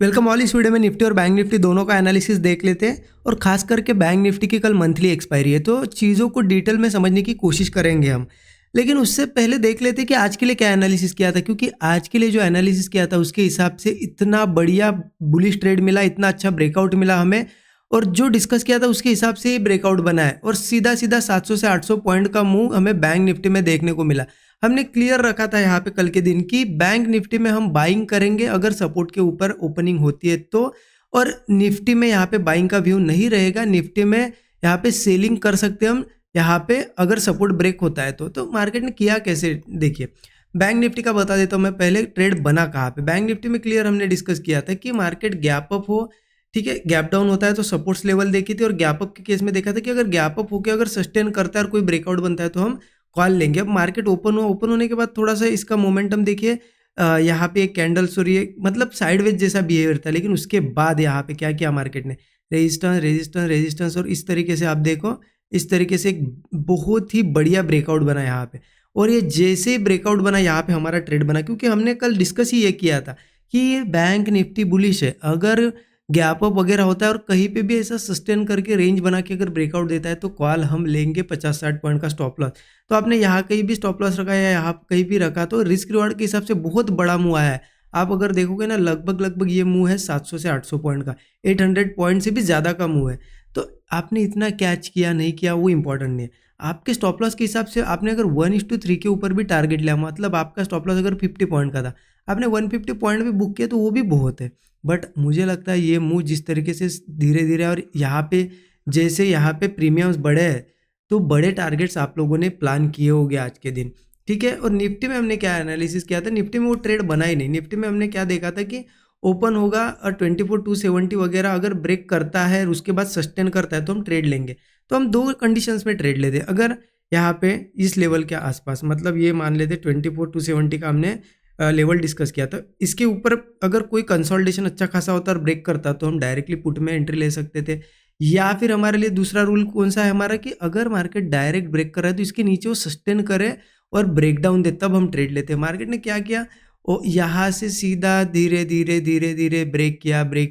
Welcome all. इस video में Nifty और बैंक निफ्टी दोनों का एनालिसिस देख लेते हैं और खास करके बैंक निफ्टी की कल मंथली एक्सपायरी है तो चीज़ों को डिटेल में समझने की कोशिश करेंगे हम। लेकिन उससे पहले देख लेते हैं कि आज के लिए क्या एनालिसिस किया था, क्योंकि आज के लिए जो एनालिसिस किया था उसके हिसाब से इतना बढ़िया बुलिश ट्रेड मिला, इतना अच्छा ब्रेकआउट मिला हमें, और जो डिस्कस किया था उसके हिसाब से ही ब्रेकआउट बना है और सीधा सीधा 700 से 800 पॉइंट का मूव हमें बैंक निफ्टी में देखने को मिला। हमने क्लियर रखा था यहाँ पे कल के दिन की बैंक निफ्टी में हम बाइंग करेंगे अगर सपोर्ट के ऊपर ओपनिंग होती है तो, और निफ्टी में यहाँ पे बाइंग का व्यू नहीं रहेगा। निफ्टी में यहाँ पे सेलिंग कर सकते हैं हम यहाँ पे अगर सपोर्ट ब्रेक होता है तो मार्केट ने किया कैसे देखिए। बैंक निफ्टी का बता देता हूँ मैं, पहले ट्रेड बना कहाँ पे। बैंक निफ्टी में क्लियर हमने डिस्कस किया था कि मार्केट गैप अप हो, ठीक है, गैप डाउन होता है तो सपोर्ट्स लेवल देखी थी, और गैप अप के केस में देखा था कि अगर गैप अप होकर अगर सस्टेन करता है और कोई ब्रेकआउट बनता है तो हम कॉल लेंगे। अब मार्केट ओपन हुआ, ओपन होने के बाद थोड़ा सा इसका मोमेंटम देखिए, यहाँ पे एक कैंडल्स और ये मतलब साइडवेज जैसा बिहेवियर था, लेकिन उसके बाद यहाँ पे क्या किया मार्केट ने, रेजिस्टेंस रेजिस्टेंस रेजिस्टेंस, और इस तरीके से आप देखो इस तरीके से एक बहुत ही बढ़िया ब्रेकआउट बना यहाँ पे। और ये जैसे ही ब्रेकआउट बना यहाँ पे हमारा ट्रेड बना, क्योंकि हमने कल डिस्कस ही ये किया था कि ये बैंक निफ्टी बुलिश है, अगर गैप अप वगैरह होता है और कहीं पे भी ऐसा सस्टेन करके रेंज बना के अगर ब्रेकआउट देता है तो कॉल हम लेंगे 50-60 पॉइंट का स्टॉप लॉस। तो आपने यहाँ कहीं भी स्टॉप लॉस रखा या यहाँ कहीं भी रखा तो रिस्क रिवार्ड के हिसाब से बहुत बड़ा मूव आया है। आप अगर देखोगे ना लगभग ये मूव है 700 से 800 पॉइंट का, 800 पॉइंट से भी ज़्यादा का मूव है। तो आपने इतना कैच किया नहीं किया वो इंपॉर्टेंट नहीं है, आपके स्टॉप लॉस के हिसाब से आपने अगर 1:3 के ऊपर भी टारगेट लिया, मतलब आपका स्टॉप लॉस अगर 50 पॉइंट का था, आपने 150 पॉइंट भी बुक किया तो वो भी बहुत है। बट मुझे लगता है ये मूव जिस तरीके से धीरे धीरे, और यहाँ पे जैसे यहाँ पे प्रीमियम्स बढ़े हैं तो बड़े टारगेट्स आप लोगों ने प्लान किए होंगे आज के दिन, ठीक है। और निफ्टी में हमने क्या एनालिसिस किया था, निफ्टी में वो ट्रेड बना ही नहीं। निफ्टी में हमने क्या देखा था कि ओपन होगा और 24,270 वगैरह अगर ब्रेक करता है और उसके बाद सस्टेन करता है तो हम ट्रेड लेंगे। तो हम दो कंडीशंस में ट्रेड लेते, अगर यहाँ पे इस लेवल के आसपास, मतलब ये मान लेते 24,270 का हमने लेवल डिस्कस किया था, इसके ऊपर अगर कोई कंसोलिडेशन अच्छा खासा होता और ब्रेक करता तो हम डायरेक्टली पुट में एंट्री ले सकते थे। या फिर हमारे लिए दूसरा रूल कौन सा है हमारा, कि अगर मार्केट डायरेक्ट ब्रेक कर रहा है तो इसके नीचे वो सस्टेन करे और ब्रेक डाउन दे तब हम ट्रेड लेते हैं। मार्केट ने क्या किया, वो यहाँ से सीधा धीरे धीरे धीरे धीरे ब्रेक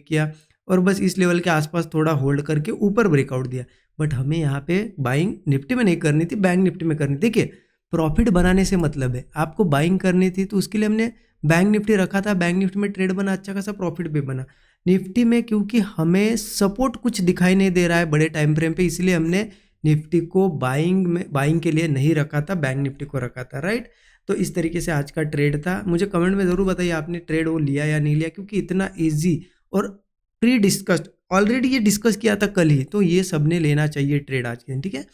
किया और बस इस लेवल के आसपास थोड़ा होल्ड करके ऊपर ब्रेकआउट दिया। बट हमें यहाँ पे बाइंग निफ्टी में नहीं करनी थी, बैंक निफ्टी में करनी थी। देखिए प्रॉफिट बनाने से मतलब है, आपको बाइंग करनी थी तो उसके लिए हमने बैंक निफ्टी रखा था, बैंक निफ्टी में ट्रेड बना, अच्छा खासा प्रॉफिट भी बना। निफ्टी में क्योंकि हमें सपोर्ट कुछ दिखाई नहीं दे रहा है बड़े टाइम फ्रेम पे, इसलिए हमने निफ्टी को बाइंग के लिए नहीं रखा था, बैंक निफ्टी को रखा था, राइट। तो इस तरीके से आज का ट्रेड था। मुझे कमेंट में ज़रूर बताइए आपने ट्रेड वो लिया या नहीं लिया, क्योंकि इतना ईजी और प्री डिस्कस्ड, ऑलरेडी ये डिस्कस किया था कल ही, तो ये सबने लेना चाहिए ट्रेड आज के दिन, ठीक है।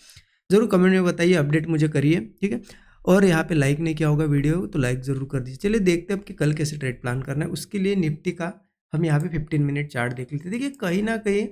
ज़रूर कमेंट में बताइए, अपडेट मुझे करिए, ठीक है। और यहाँ पे लाइक नहीं किया होगा वीडियो तो लाइक ज़रूर कर दीजिए। चलिए देखते हैं अब कि कल कैसे ट्रेड प्लान करना है। उसके लिए निफ्टी का हम यहाँ पे 15 मिनट चार्ट देख लेते हैं। देखिए कहीं ना कहीं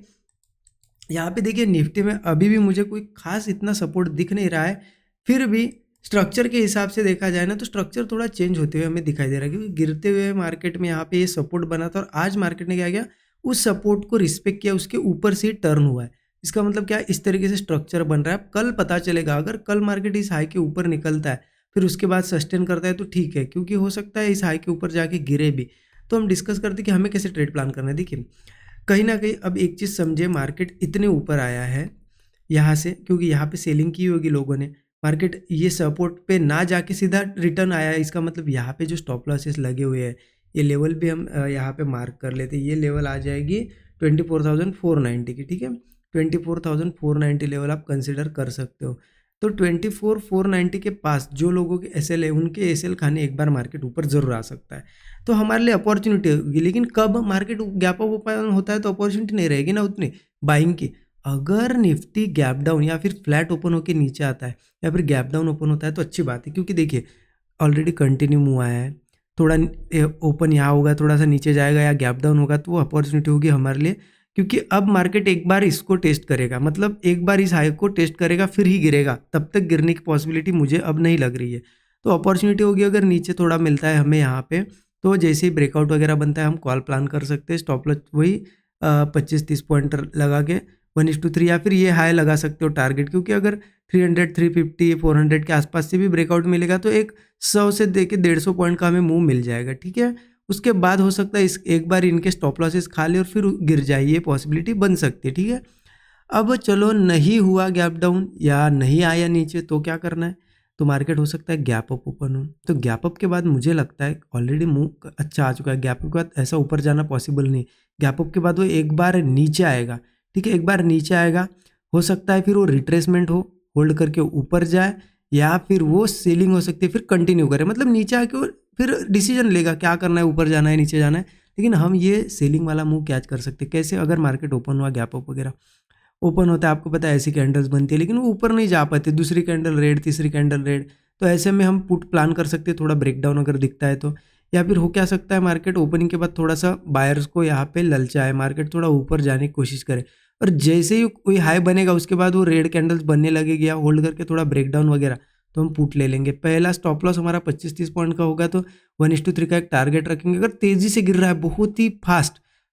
यहाँ पे देखिए निफ्टी में अभी भी मुझे कोई खास इतना सपोर्ट दिख नहीं रहा है, फिर भी स्ट्रक्चर के हिसाब से देखा जाए ना तो स्ट्रक्चर थोड़ा चेंज होते हुए हमें दिखाई दे रहा है, क्योंकि गिरते हुए मार्केट में यहाँ पे ये सपोर्ट बना था और आज मार्केट ने क्या किया, उस सपोर्ट को रिस्पेक्ट किया, उसके ऊपर से टर्न हुआ है। इसका मतलब क्या, इस तरीके से स्ट्रक्चर बन रहा है। कल पता चलेगा, अगर कल मार्केट इस हाई के ऊपर निकलता है फिर उसके बाद सस्टेन करता है तो ठीक है, क्योंकि हो सकता है इस हाई के ऊपर जाके गिरे भी। तो हम डिस्कस करते कि हमें कैसे ट्रेड प्लान करना है। देखिए कहीं ना कहीं अब एक चीज़ समझे, मार्केट इतने ऊपर आया है यहाँ से, क्योंकि यहाँ पे सेलिंग की होगी लोगों ने, मार्केट ये सपोर्ट पे ना जाके सीधा रिटर्न आया है। इसका मतलब यहाँ पे जो स्टॉप लॉसेस लगे हुए हैं, ये लेवल भी हम यहाँ पे मार्क कर लेते हैं। ये लेवल आ जाएगी 24,490 की, ठीक है। 24,490 लेवल आप कंसिडर कर सकते हो। तो 24,490 के पास जो लोगों के एसएल है उनके एसएल खाने एक बार मार्केट ऊपर जरूर आ सकता है, तो हमारे लिए अपॉर्चुनिटी होगी। लेकिन कब मार्केट गैप अप ओपन होता है तो अपॉर्चुनिटी नहीं रहेगी ना उतनी बाइंग की। अगर निफ्टी गैप डाउन या फिर फ्लैट ओपन होकर नीचे आता है या फिर गैप डाउन ओपन होता है तो अच्छी बात है, क्योंकि देखिए ऑलरेडी कंटिन्यू मूव आया है, थोड़ा ओपन यहाँ होगा, थोड़ा सा नीचे जाएगा या गैप डाउन होगा तो वो अपॉर्चुनिटी होगी हमारे लिए, क्योंकि अब मार्केट एक बार इसको टेस्ट करेगा, मतलब एक बार इस हाई को टेस्ट करेगा फिर ही गिरेगा, तब तक गिरने की पॉसिबिलिटी मुझे अब नहीं लग रही है। तो अपॉर्चुनिटी होगी अगर नीचे थोड़ा मिलता है हमें यहाँ पे, तो जैसे ही ब्रेकआउट वगैरह बनता है हम कॉल प्लान कर सकते हैं। स्टॉप लॉस वही 25-30 पॉइंट लगा के 1:3, या फिर ये हाई लगा सकते हो टारगेट, क्योंकि अगर 300, 350, 400 के आसपास से भी ब्रेकआउट मिलेगा तो एक 100 से देके 150 पॉइंट का हमें मूव मिल जाएगा, ठीक है। उसके बाद हो सकता है इस एक बार इनके स्टॉप लॉसेस खा ले और फिर गिर जाए, ये पॉसिबिलिटी बन सकती है, ठीक है। अब चलो नहीं हुआ गैप डाउन या नहीं आया नीचे तो क्या करना है, तो मार्केट हो सकता है गैप अप ओपन हो। तो गैप अप के बाद मुझे लगता है ऑलरेडी मूव अच्छा आ चुका है, गैप अप के बाद ऐसा ऊपर जाना पॉसिबल नहीं। गैप अप के बाद वो एक बार नीचे आएगा, ठीक है, एक बार नीचे आएगा, हो सकता है फिर वो रिट्रेसमेंट हो, होल्ड करके ऊपर जाए, या फिर वो सेलिंग हो सकती है, फिर कंटिन्यू करे, मतलब नीचे आके वो फिर डिसीजन लेगा क्या करना है, ऊपर जाना है नीचे जाना है। लेकिन हम ये सेलिंग वाला मूव कैच कर सकते हैं कैसे, अगर मार्केट ओपन हुआ गैप अप वगैरह ओपन होता है, आपको पता है ऐसी कैंडल्स बनती है, लेकिन वो ऊपर नहीं जा पाते, दूसरी कैंडल रेड, तीसरी कैंडल रेड, तो ऐसे में हम पुट प्लान कर सकते हैं, थोड़ा ब्रेकडाउन अगर दिखता है तो। या फिर हो क्या सकता है, मार्केट ओपनिंग के बाद थोड़ा सा बायर्स को यहाँ पे ललचाए, मार्केट थोड़ा ऊपर जाने की कोशिश करे, और जैसे ही कोई हाई बनेगा उसके बाद वो रेड कैंडल्स बनने लगेगी या होल्ड करके थोड़ा ब्रेकडाउन वगैरह, तो हम पुट ले लेंगे। पहला स्टॉप लॉस हमारा 25-30 पॉइंट का होगा, तो 1:3 का एक टारगेट रखेंगे। अगर तेज़ी से गिर रहा है बहुत ही फास्ट,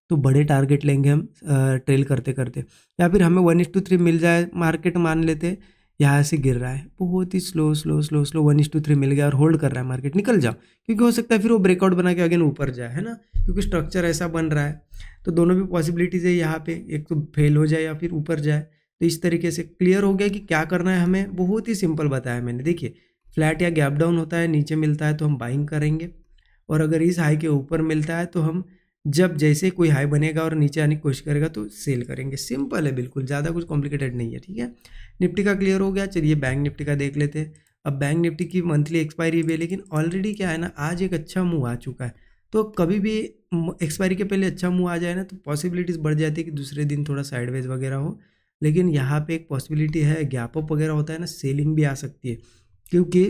तो बड़े टारगेट लेंगे हम ट्रेल करते करते। या फिर हमें 1:3 मिल जाए, मार्केट मान लेते यहाँ से गिर रहा है बहुत ही स्लो स्लो स्लो स्लो, 1:3 मिल गया और होल्ड कर रहा है मार्केट, निकल जाओ, क्योंकि हो सकता है फिर वो ब्रेकआउट बना के अगेन ऊपर जाए, है ना, क्योंकि स्ट्रक्चर ऐसा बन रहा है। तो दोनों भी पॉसिबिलिटीज़ है यहाँ पे, एक तो फेल हो जाए या फिर ऊपर जाए। तो इस तरीके से क्लियर हो गया कि क्या करना है हमें, बहुत ही सिंपल बताया मैंने। देखिए, फ्लैट या गैप डाउन होता है, नीचे मिलता है तो हम बाइंग करेंगे, और अगर इस हाई के ऊपर मिलता है तो हम जब जैसे कोई हाई बनेगा और नीचे आने की कोशिश करेगा तो सेल करेंगे। सिंपल है बिल्कुल, ज़्यादा कुछ कॉम्प्लिकेटेड नहीं है, ठीक है। निफ्टी का क्लियर हो गया, चलिए बैंक निफ्टी का देख लेते हैं। अब बैंक निफ्टी की मंथली एक्सपायरी भी है, लेकिन ऑलरेडी क्या है ना, आज एक अच्छा मूव आ चुका है। तो कभी भी एक्सपायरी के पहले अच्छा मूव आ जाए ना, तो पॉसिबिलिटीज़ बढ़ जाती है कि दूसरे दिन थोड़ा साइडवेज वगैरह हो। लेकिन यहाँ पे एक पॉसिबिलिटी है, गैप अप वगैरह होता है ना, सेलिंग भी आ सकती है, क्योंकि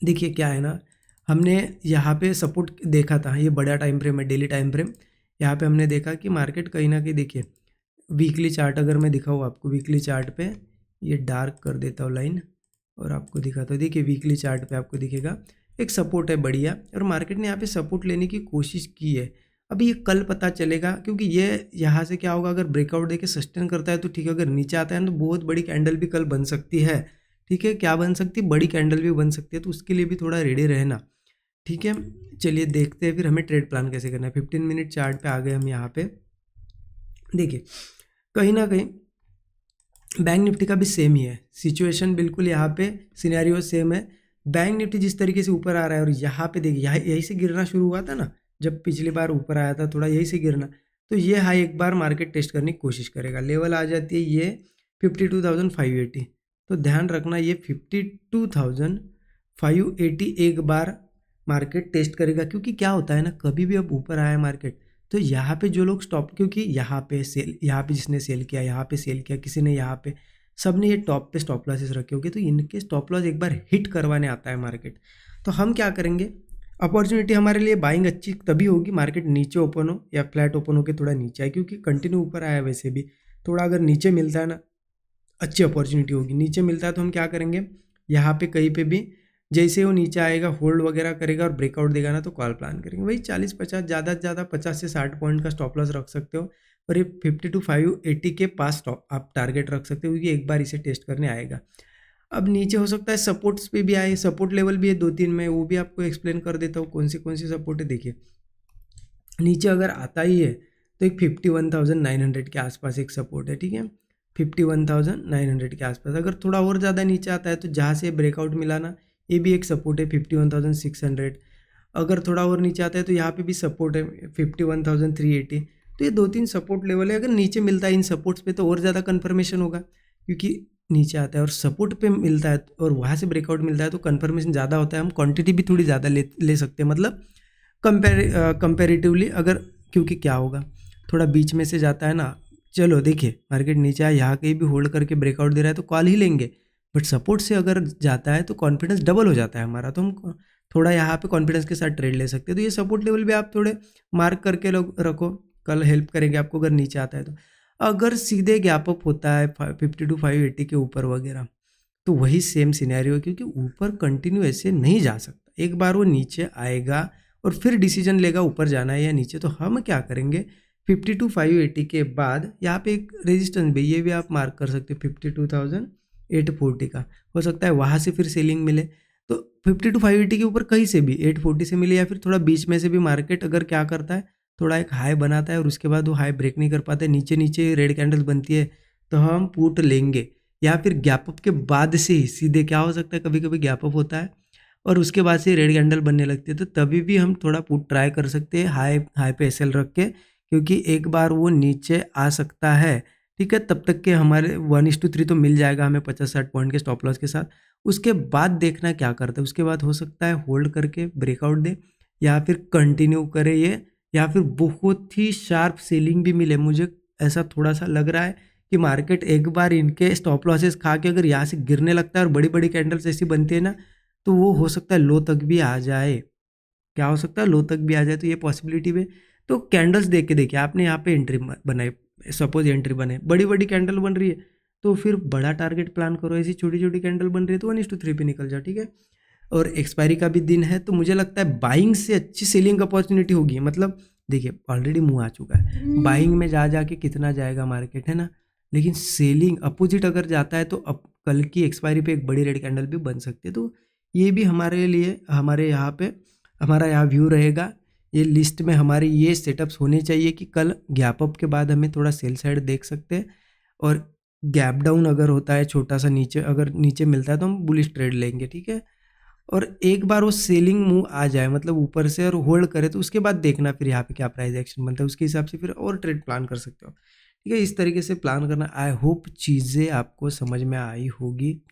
देखिए क्या है ना, हमने यहाँ पे सपोर्ट देखा था, ये बड़ा टाइम फ्रेम है, डेली टाइम फ्रेम। यहाँ पे हमने देखा कि मार्केट कहीं ना कहीं, देखिए वीकली चार्ट अगर मैं दिखाऊँ आपको, वीकली चार्ट पे ये डार्क कर देता हूँ लाइन और आपको दिखाता हूँ। देखिए वीकली चार्ट पे आपको दिखेगा एक सपोर्ट है बढ़िया, और मार्केट ने यहाँ पे सपोर्ट लेने की कोशिश की है। अभी ये कल पता चलेगा, क्योंकि ये यहाँ से क्या होगा, अगर ब्रेकआउट देके सस्टेन करता है तो ठीक है, अगर नीचे आता है तो बहुत बड़ी कैंडल भी कल बन सकती है, ठीक है। क्या बन सकती है, बड़ी कैंडल भी बन सकती है, तो उसके लिए भी थोड़ा रेडी रहना, ठीक है। चलिए देखते हैं फिर हमें ट्रेड प्लान कैसे करना है। 15 मिनट चार्ट पे आ गए हम यहाँ पे। देखिए कहीं ना कहीं बैंक निफ्टी का भी सेम ही है सिचुएशन, बिल्कुल यहाँ पे सिनेरियो सेम है। बैंक निफ्टी जिस तरीके से ऊपर आ रहा है, और यहाँ पे देखिए यहाँ यहीं से गिरना शुरू हुआ था ना, जब पिछली बार ऊपर आया था थोड़ा यहीं से गिरना, तो ये हाई एक बार मार्केट टेस्ट करने की कोशिश करेगा। लेवल आ जाती है ये 52,580, तो ध्यान रखना ये 52,580 एक बार मार्केट टेस्ट करेगा। क्योंकि क्या होता है ना, कभी भी अब ऊपर आया मार्केट, तो यहाँ पे जो लोग स्टॉप, क्योंकि यहाँ पे सेल, यहाँ पे जिसने सेल किया, यहाँ पे सेल किया, किसी ने यहाँ पे, सब ने ये टॉप पे स्टॉप लॉसेस रखे होंगे, तो इनके स्टॉप लॉस एक बार हिट करवाने आता है मार्केट। तो हम क्या करेंगे, अपॉर्चुनिटी हमारे लिए बाइंग अच्छी तभी होगी, मार्केट नीचे ओपन हो या फ्लैट ओपन हो के थोड़ा नीचे आए, क्योंकि कंटिन्यू ऊपर आया वैसे भी, थोड़ा अगर नीचे मिलता है ना, अच्छी अपॉर्चुनिटी होगी। नीचे मिलता है तो हम क्या करेंगे, यहाँ पे कहीं पे भी जैसे वो नीचे आएगा होल्ड वगैरह करेगा और ब्रेकआउट देगा ना, तो कॉल प्लान करेंगे। वही 40-50, ज़्यादा से ज़्यादा 50 से 60 पॉइंट का स्टॉप लॉस रख सकते हो, और ये 52,580 के पास स्टॉप आप टारगेट रख सकते हो, क्योंकि एक बार इसे टेस्ट करने आएगा। अब नीचे हो सकता है सपोर्ट्स पे भी आए, सपोर्ट लेवल भी है 2-3 में, वो भी आपको एक्सप्लेन कर देता हूँ कौन सी सपोर्ट है। देखिए नीचे अगर आता ही है तो एक 51,900 के आसपास एक सपोर्ट है, ठीक है, 51,900 के आसपास। अगर थोड़ा और ज़्यादा नीचे आता है तो जहाँ से ब्रेकआउट मिला ना, ये भी एक सपोर्ट है 51,600। अगर थोड़ा और नीचे आता है तो यहाँ पे भी सपोर्ट है 51,380। तो ये 2-3 सपोर्ट लेवल है, अगर नीचे मिलता है इन सपोर्ट्स पे तो और ज़्यादा कन्फर्मेशन होगा, क्योंकि नीचे आता है और सपोर्ट पे मिलता है और वहाँ से ब्रेकआउट मिलता है तो कन्फर्मेशन ज़्यादा होता है, हम क्वांटिटी भी थोड़ी ज़्यादा ले सकते हैं, मतलब कंपेरेटिवली। अगर क्योंकि क्या होगा, थोड़ा बीच में से जाता है ना, चलो देखिए मार्केट नीचे आया, यहाँ कहीं भी होल्ड करके ब्रेकआउट दे रहा है तो कॉल ही लेंगे, बट सपोर्ट से अगर जाता है तो कॉन्फिडेंस डबल हो जाता है हमारा, तो हम थोड़ा यहाँ पे कॉन्फिडेंस के साथ ट्रेड ले सकते हैं। तो ये सपोर्ट लेवल भी आप थोड़े मार्क करके रखो, कल हेल्प करेंगे आपको अगर नीचे आता है तो। अगर सीधे गैप अप होता है 52,580 के ऊपर वगैरह, तो वही सेम सिनेरियो है, क्योंकि ऊपर कंटिन्यू ऐसे नहीं जा सकता, एक बार वो नीचे आएगा और फिर डिसीजन लेगा ऊपर जाना है या नीचे। तो हम क्या करेंगे, 52,580 के बाद यहाँ पे एक रेजिस्टेंस भी, ये भी आप मार्क कर सकते हो 52,840 का, हो सकता है वहाँ से फिर सेलिंग मिले। तो 50 टू 580 के ऊपर कहीं से भी 840 से मिले या फिर थोड़ा बीच में से भी मार्केट अगर क्या करता है, थोड़ा एक हाई बनाता है और उसके बाद वो हाई ब्रेक नहीं कर पाता है, नीचे नीचे रेड कैंडल बनती है, तो हम पुट लेंगे। या फिर गैप अप के बाद से ही सीधे क्या हो सकता है, कभी कभी गैप अप होता है और उसके बाद से रेड कैंडल बनने लगती है, तो तभी भी हम थोड़ा पुट ट्राई कर सकते हैं हाई हाई पे एसएल रख के, क्योंकि एक बार वो नीचे आ सकता है। ठीक है, तब तक के हमारे 1:3 तो मिल जाएगा हमें 50-60 पॉइंट के स्टॉप लॉस के साथ। उसके बाद देखना क्या करता है, उसके बाद हो सकता है होल्ड करके ब्रेकआउट दे या फिर कंटिन्यू करे ये, या फिर बहुत ही शार्प सेलिंग भी मिले। मुझे ऐसा थोड़ा सा लग रहा है कि मार्केट एक बार इनके स्टॉप लॉसेस खा के अगर यहाँ से गिरने लगता है और बड़ी बड़ी कैंडल्स ऐसी बनती है ना, तो वो हो सकता है लो तक भी आ जाए। क्या हो सकता है, लो तक भी आ जाए, तो ये पॉसिबिलिटी में। तो कैंडल्स देख के देखिए, आपने यहाँ पे एंट्री बनाई, सपोज एंट्री बने, बड़ी बड़ी कैंडल बन रही है तो फिर बड़ा टारगेट प्लान करो। ऐसी छोटी छोटी कैंडल बन रही है तो 1:3 पे निकल जाओ। ठीक है, और एक्सपायरी का भी दिन है, तो मुझे लगता है बाइंग से अच्छी सेलिंग अपॉर्चुनिटी होगी। मतलब देखिए ऑलरेडी मुंह आ चुका है, बाइंग में जा जाके कितना जाएगा मार्केट, है ना, लेकिन सेलिंग अपोजिट अगर जाता है तो अब कल की एक्सपायरी पे एक बड़ी रेड कैंडल भी बन सकती है। तो ये भी हमारे लिए, हमारे यहाँ पे हमारा यहाँ व्यू रहेगा, ये लिस्ट में हमारे ये सेटअप्स होने चाहिए कि कल गैप अप के बाद हमें थोड़ा सेल साइड देख सकते हैं, और गैप डाउन अगर होता है छोटा सा नीचे, अगर नीचे मिलता है तो हम बुलिश ट्रेड लेंगे। ठीक है, और एक बार वो सेलिंग मूव आ जाए मतलब ऊपर से और होल्ड करे, तो उसके बाद देखना फिर यहाँ पे क्या प्राइस एक्शन बनता है, उसके हिसाब से फिर और ट्रेड प्लान कर सकते हो। ठीक है, इस तरीके से प्लान करना। आई होप चीज़ें आपको समझ में आई होगी।